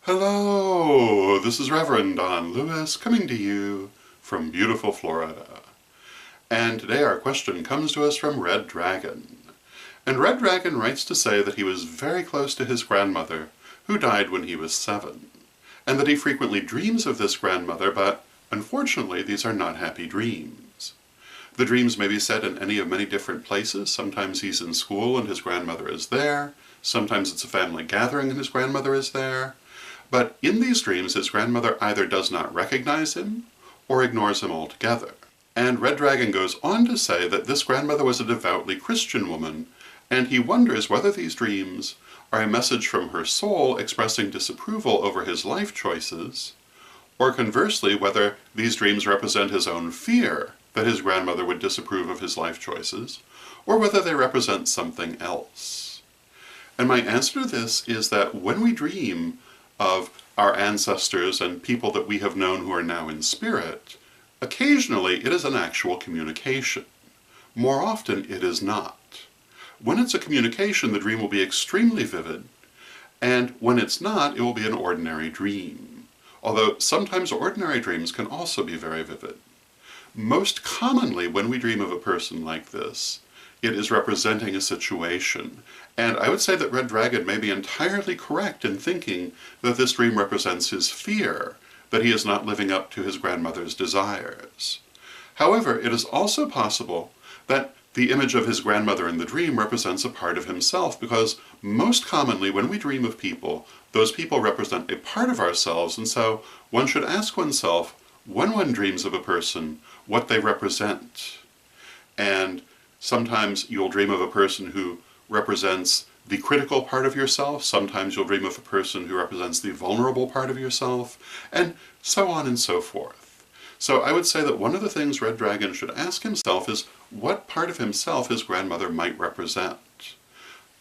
Hello, this is Reverend Don Lewis coming to you from beautiful Florida. And today our question comes to us from Red Dragon. And Red Dragon writes to say that he was very close to his grandmother, who died when he was 7, and that he frequently dreams of this grandmother, but unfortunately these are not happy dreams. The dreams may be set in any of many different places. Sometimes he's in school and his grandmother is there. Sometimes it's a family gathering and his grandmother is there. But in these dreams, his grandmother either does not recognize him or ignores him altogether. And Red Dragon goes on to say that this grandmother was a devoutly Christian woman, and he wonders whether these dreams are a message from her soul expressing disapproval over his life choices, or conversely, whether these dreams represent his own fear that his grandmother would disapprove of his life choices, or whether they represent something else. And my answer to this is that when we dream of our ancestors and people that we have known who are now in spirit, occasionally it is an actual communication. More often it is not. When it's a communication, the dream will be extremely vivid, and when it's not, it will be an ordinary dream. Although sometimes ordinary dreams can also be very vivid. Most commonly, when we dream of a person like this, it is representing a situation. And I would say that Red Dragon may be entirely correct in thinking that this dream represents his fear that he is not living up to his grandmother's desires. However, it is also possible that the image of his grandmother in the dream represents a part of himself, because most commonly when we dream of people, those people represent a part of ourselves, and so one should ask oneself, when one dreams of a person, what they represent. And sometimes you'll dream of a person who represents the critical part of yourself, sometimes you'll dream of a person who represents the vulnerable part of yourself, and so on and so forth. So I would say that one of the things Red Dragon should ask himself is what part of himself his grandmother might represent.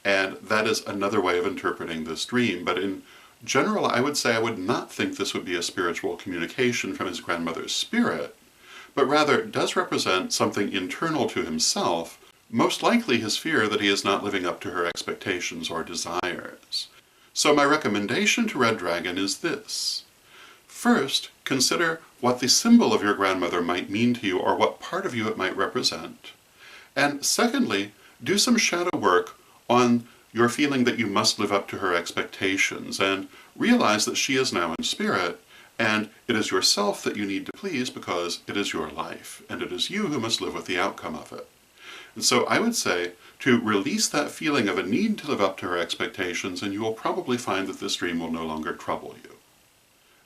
And that is another way of interpreting this dream, but in general I would say I would not think this would be a spiritual communication from his grandmother's spirit, but rather it does represent something internal to himself, most likely his fear that he is not living up to her expectations or desires. So my recommendation to Red Dragon is this. First, consider what the symbol of your grandmother might mean to you, or what part of you it might represent. And secondly, do some shadow work on your feeling that you must live up to her expectations, and realize that she is now in spirit, and it is yourself that you need to please because it is your life, and it is you who must live with the outcome of it. And so I would say to release that feeling of a need to live up to her expectations, and you will probably find that this dream will no longer trouble you.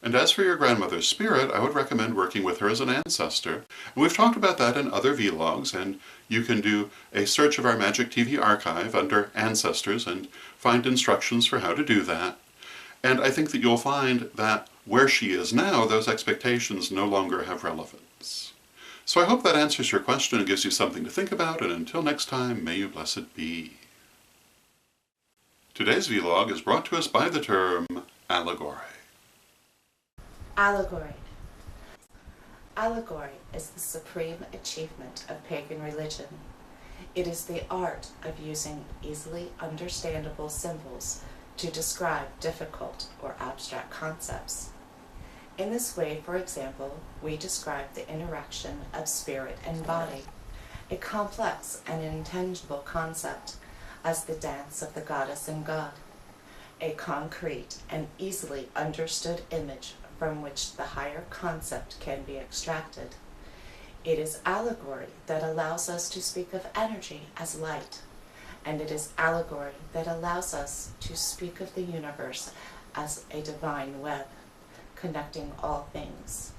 And as for your grandmother's spirit, I would recommend working with her as an ancestor. And we've talked about that in other vlogs, and you can do a search of our MagickTV archive under Ancestors and find instructions for how to do that. And I think that you'll find that where she is now, those expectations no longer have relevance. So I hope that answers your question and gives you something to think about, and until next time, may you blessed be. Today's vlog is brought to us by the term allegory. Allegory. Allegory is the supreme achievement of pagan religion. It is the art of using easily understandable symbols to describe difficult or abstract concepts. In this way, for example, we describe the interaction of spirit and body, a complex and intangible concept, as the dance of the goddess and god, a concrete and easily understood image from which the higher concept can be extracted. It is allegory that allows us to speak of energy as light, and it is allegory that allows us to speak of the universe as a divine web, connecting all things.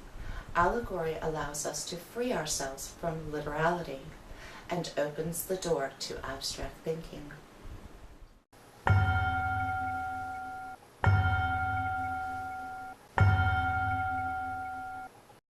Allegory allows us to free ourselves from literality and opens the door to abstract thinking.